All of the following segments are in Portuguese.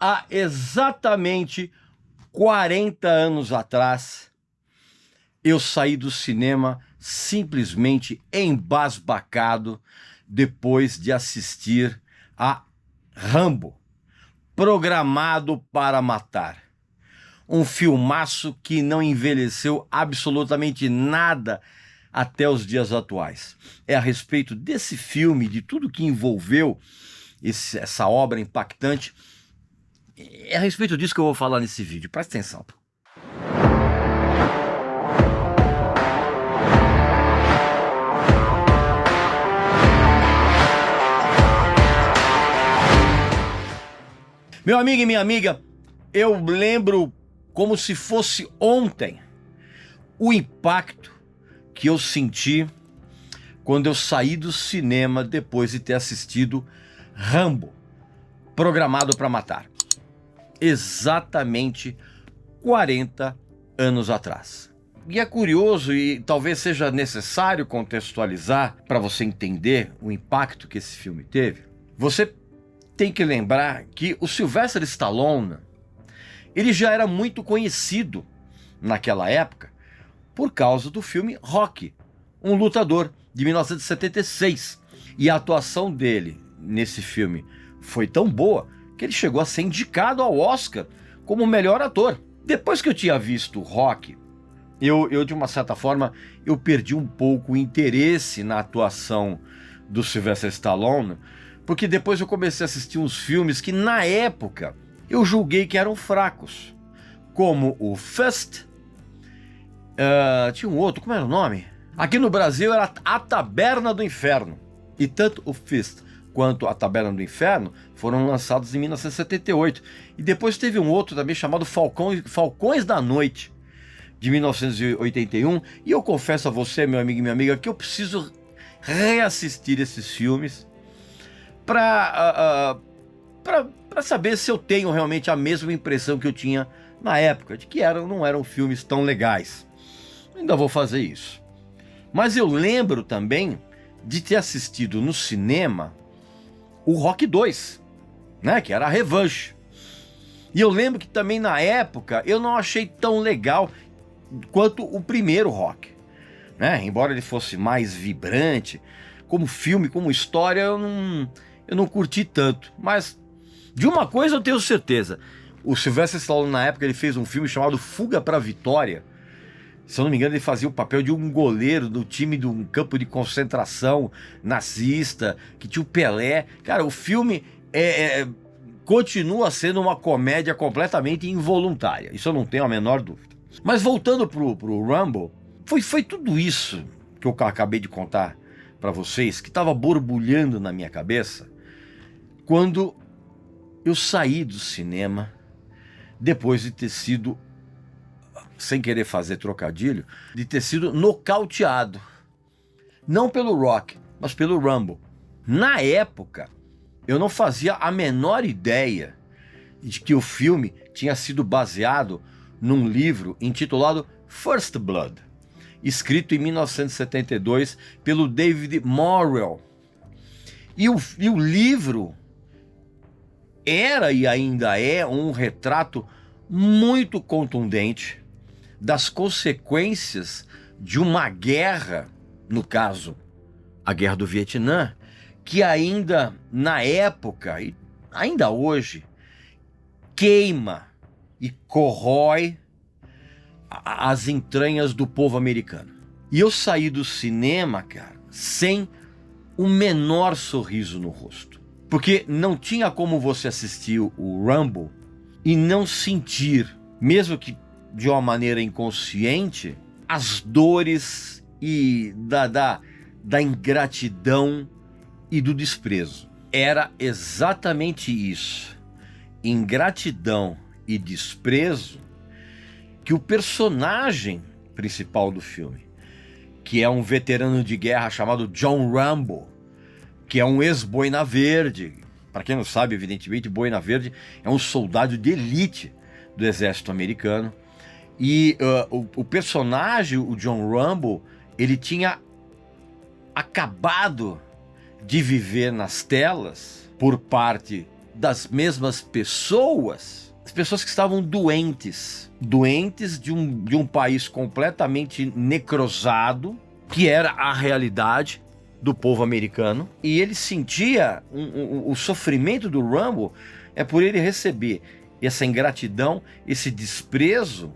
Há exatamente 40 anos atrás, eu saí do cinema simplesmente embasbacado depois de assistir a Rambo, Programado para Matar. Um filmaço que não envelheceu absolutamente nada até os dias atuais. É a respeito desse filme, de tudo que envolveu essa obra impactante. É a respeito disso que eu vou falar nesse vídeo. Presta atenção. Meu amigo e minha amiga, eu lembro como se fosse ontem o impacto que eu senti quando eu saí do cinema depois de ter assistido Rambo, Programado para Matar. Exatamente 40 anos atrás. E é curioso e talvez seja necessário contextualizar para você entender o impacto que esse filme teve. Você tem que lembrar que o Sylvester Stallone, ele já era muito conhecido naquela época por causa do filme Rocky, um lutador, de 1976. E a atuação dele nesse filme foi tão boa que ele chegou a ser indicado ao Oscar como o melhor ator. Depois que eu tinha visto Rocky, eu de uma certa forma, eu perdi um pouco o interesse na atuação do Sylvester Stallone, porque depois eu comecei a assistir uns filmes que na época eu julguei que eram fracos, como o Fist, tinha um outro, como era o nome? Aqui no Brasil era A Taberna do Inferno, e tanto o Fist quanto A Taberna do Inferno foram lançados em 1978, e depois teve um outro também chamado Falcões da Noite, de 1981, e eu confesso a você, meu amigo e minha amiga, que eu preciso reassistir esses filmes para saber se eu tenho realmente a mesma impressão que eu tinha na época, de que não eram filmes tão legais. Ainda vou fazer isso. Mas eu lembro também de ter assistido no cinema o Rocky 2, né, que era a revanche. E eu lembro que também na época eu não achei tão legal quanto o primeiro Rocky, né? Embora ele fosse mais vibrante, como filme, como história, eu não curti tanto. Mas de uma coisa eu tenho certeza: o Sylvester Stallone na época ele fez um filme chamado Fuga para a Vitória. Se eu não me engano, ele fazia o papel de um goleiro do time de um campo de concentração nazista, que tinha o Pelé. Cara, o filme continua sendo uma comédia completamente involuntária. Isso eu não tenho a menor dúvida. Mas voltando pro Rambo, foi tudo isso que eu acabei de contar para vocês, que estava borbulhando na minha cabeça, quando eu saí do cinema, depois de ter sido, sem querer fazer trocadilho, de ter sido nocauteado. Não pelo Rock, mas pelo Rambo. Na época, eu não fazia a menor ideia de que o filme tinha sido baseado num livro intitulado First Blood, escrito em 1972 pelo David Morrell. E o livro era e ainda é um retrato muito contundente das consequências de uma guerra, no caso, a Guerra do Vietnã, que ainda na época e ainda hoje queima e corrói as entranhas do povo americano. E eu saí do cinema, cara, sem o menor sorriso no rosto. Porque não tinha como você assistir o Rambo e não sentir, mesmo que de uma maneira inconsciente, as dores e da ingratidão e do desprezo. Era exatamente isso, ingratidão e desprezo, que o personagem principal do filme, que é um veterano de guerra chamado John Rambo, que é um ex-boina verde. Para quem não sabe, evidentemente, boina verde é um soldado de elite do exército americano. E o personagem, o John Rambo, ele tinha acabado de viver nas telas, por parte das mesmas pessoas, as pessoas que estavam doentes de um país completamente necrosado, que era a realidade do povo americano, e ele sentia o sofrimento do Rambo por ele receber essa ingratidão, esse desprezo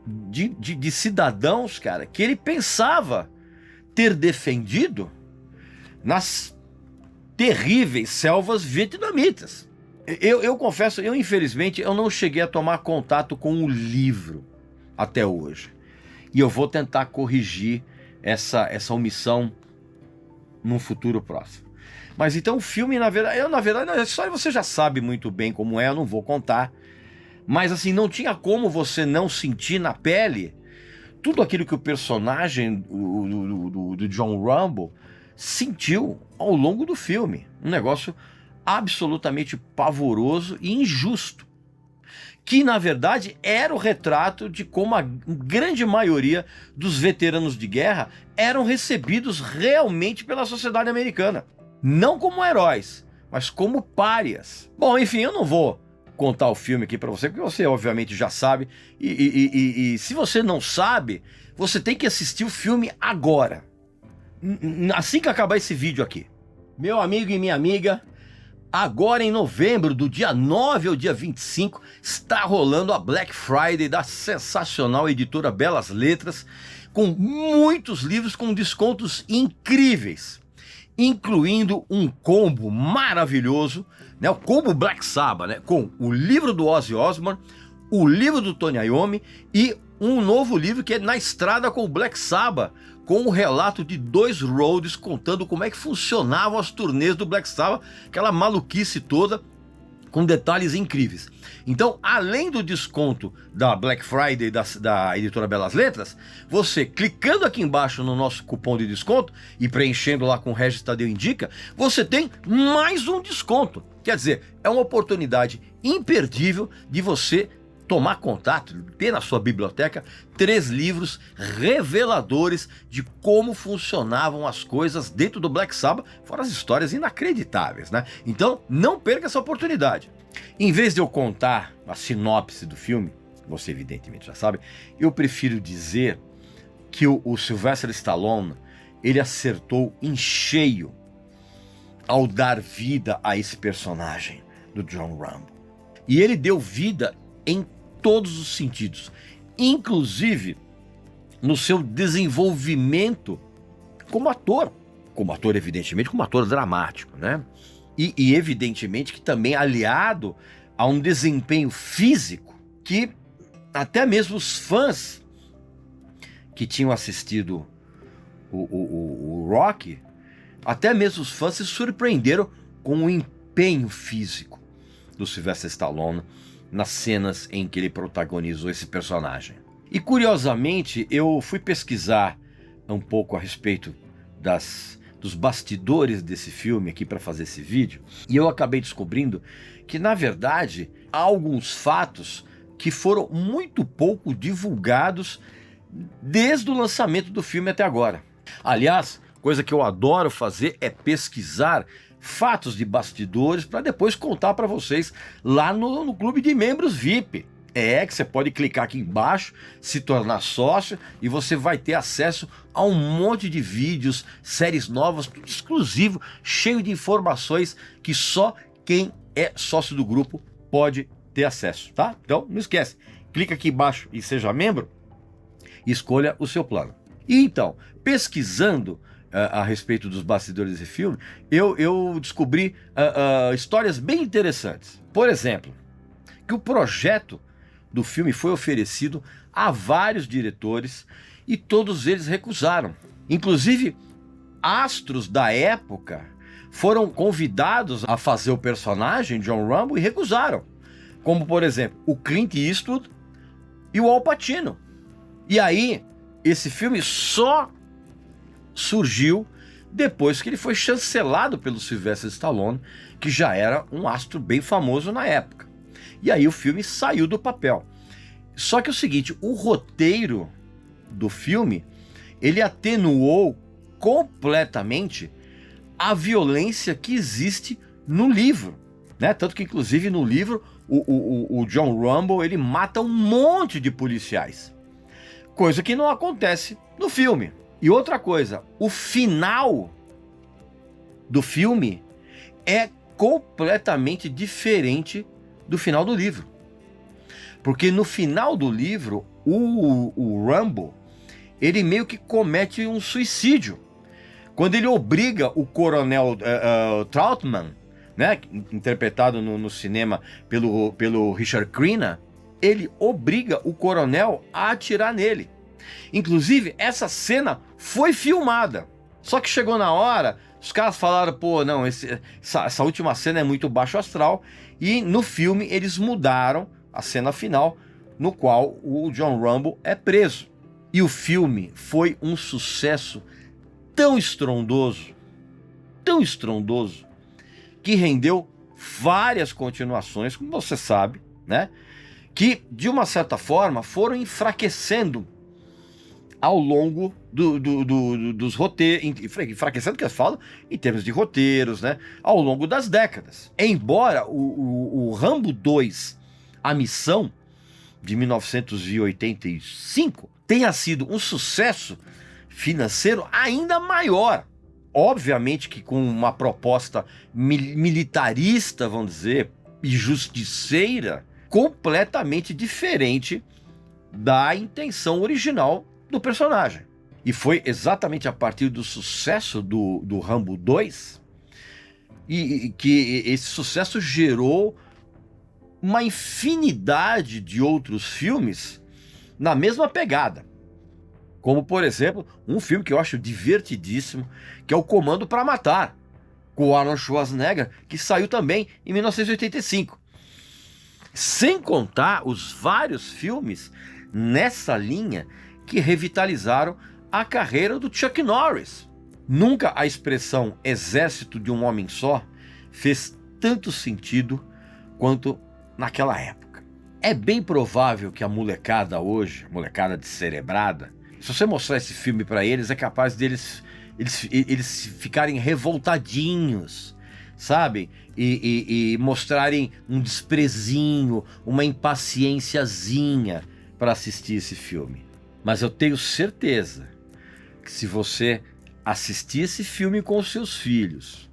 de cidadãos, cara, que ele pensava ter defendido nas terríveis selvas vietnamitas. Eu confesso, infelizmente, eu não cheguei a tomar contato com o livro até hoje. E eu vou tentar corrigir essa omissão num futuro próximo. Mas então o filme, na verdade, a história você já sabe muito bem como é, eu não vou contar. Mas assim, não tinha como você não sentir na pele tudo aquilo que o personagem do John Rambo sentiu ao longo do filme. Um negócio absolutamente pavoroso e injusto, que na verdade era o retrato de como a grande maioria dos veteranos de guerra eram recebidos realmente pela sociedade americana. Não como heróis, mas como párias. Bom, enfim, eu não vou contar o filme aqui pra você, porque você obviamente já sabe, e se você não sabe, você tem que assistir o filme agora, assim que acabar esse vídeo aqui. Meu amigo e minha amiga, agora em novembro, do dia 9 ao dia 25, está rolando a Black Friday da sensacional editora Belas Letras, com muitos livros com descontos incríveis, incluindo um combo maravilhoso, né, o combo Black Sabbath, né, com o livro do Ozzy Osbourne, o livro do Tony Iommi e um novo livro que é Na Estrada com o Black Sabbath, com o relato de 2 roadies contando como é que funcionavam as turnês do Black Sabbath, aquela maluquice toda, com detalhes incríveis. Então, além do desconto da Black Friday da editora Belas Letras, você clicando aqui embaixo no nosso cupom de desconto e preenchendo lá com o Regis Tadeu Indica, você tem mais um desconto. Quer dizer, é uma oportunidade imperdível de você tomar contato, ter na sua biblioteca 3 livros reveladores de como funcionavam as coisas dentro do Black Sabbath, fora as histórias inacreditáveis, né? Então, não perca essa oportunidade. Em vez de eu contar a sinopse do filme, você evidentemente já sabe, eu prefiro dizer que o Sylvester Stallone, ele acertou em cheio ao dar vida a esse personagem do John Rambo. E ele deu vida em todos os sentidos, inclusive no seu desenvolvimento como ator evidentemente, como ator dramático, né? E evidentemente que também aliado a um desempenho físico que até mesmo os fãs que tinham assistido o Rocky, até mesmo os fãs se surpreenderam com o empenho físico do Sylvester Stallone nas cenas em que ele protagonizou esse personagem. E curiosamente, eu fui pesquisar um pouco a respeito dos bastidores desse filme aqui para fazer esse vídeo, e eu acabei descobrindo que, na verdade, há alguns fatos que foram muito pouco divulgados desde o lançamento do filme até agora. Aliás, coisa que eu adoro fazer é pesquisar fatos de bastidores para depois contar para vocês lá no clube de membros VIP. Que você pode clicar aqui embaixo, se tornar sócio, e você vai ter acesso a um monte de vídeos, séries novas, tudo exclusivo, cheio de informações que só quem é sócio do grupo pode ter acesso, tá? Então não esquece, clica aqui embaixo e seja membro e escolha o seu plano. E então, pesquisando a respeito dos bastidores desse filme, eu descobri histórias bem interessantes. Por exemplo, que o projeto do filme foi oferecido a vários diretores e todos eles recusaram. Inclusive, astros da época foram convidados a fazer o personagem John Rambo e recusaram. Como, por exemplo, o Clint Eastwood e o Al Pacino. E aí, esse filme só surgiu depois que ele foi chancelado pelo Sylvester Stallone, que já era um astro bem famoso na época. E aí o filme saiu do papel. Só que é o seguinte, o roteiro do filme, ele atenuou completamente a violência que existe no livro. né? Tanto que, inclusive, no livro, o John Rambo, ele mata um monte de policiais. Coisa que não acontece no filme. E outra coisa, o final do filme é completamente diferente do final do livro. Porque no final do livro, o Rambo, ele meio que comete um suicídio. Quando ele obriga o coronel Trautman, né, interpretado no cinema pelo Richard Crenna, ele obriga o coronel a atirar nele. Inclusive, essa cena foi filmada. Só que chegou na hora, os caras falaram, pô, não, essa última cena é muito baixo astral. E no filme eles mudaram a cena final, no qual o John Rambo é preso. E o filme foi um sucesso tão estrondoso, que rendeu várias continuações, como você sabe, né? Que, de uma certa forma, foram enfraquecendo ao longo dos roteiros, enfraquecendo que eu falo em termos de roteiros, né? Ao longo das décadas. Embora o Rambo 2, A Missão, de 1985, tenha sido um sucesso financeiro ainda maior. Obviamente que com uma proposta militarista, vamos dizer, e justiceira, completamente diferente da intenção original do personagem. E foi exatamente a partir do sucesso do Rambo 2 que esse sucesso gerou uma infinidade de outros filmes na mesma pegada. Como, por exemplo, um filme que eu acho divertidíssimo, que é o Comando para Matar, com o Arnold Schwarzenegger, que saiu também em 1985. Sem contar os vários filmes nessa linha que revitalizaram a carreira do Chuck Norris. Nunca a expressão exército de um homem só fez tanto sentido quanto naquela época. É bem provável que a molecada hoje, molecada descerebrada, se você mostrar esse filme para eles, é capaz deles eles ficarem revoltadinhos, sabe? E mostrarem um desprezinho, uma impaciênciazinha para assistir esse filme. Mas eu tenho certeza que se você assistir esse filme com os seus filhos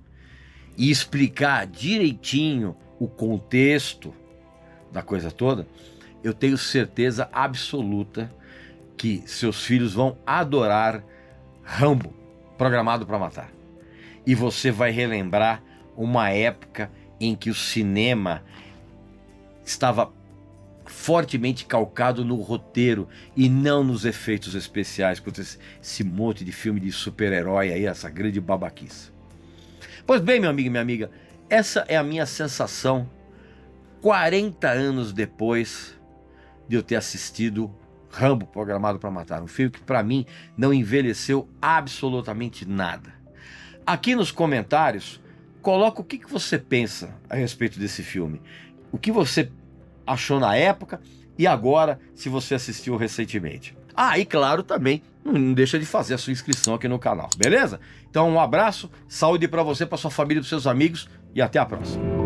e explicar direitinho o contexto da coisa toda, eu tenho certeza absoluta que seus filhos vão adorar Rambo, Programado para Matar. E você vai relembrar uma época em que o cinema estava fortemente calcado no roteiro e não nos efeitos especiais, com esse monte de filme de super-herói aí, essa grande babaquice. Pois bem, meu amigo e minha amiga, essa é a minha sensação 40 anos depois de eu ter assistido Rambo, Programado para Matar, um filme que para mim não envelheceu absolutamente nada. Aqui nos comentários, coloca o que você pensa a respeito desse filme, o que você achou na época e agora, se você assistiu recentemente. Ah, e claro, também não deixa de fazer a sua inscrição aqui no canal, beleza? Então um abraço, saúde para você, para sua família, para seus amigos e até a próxima.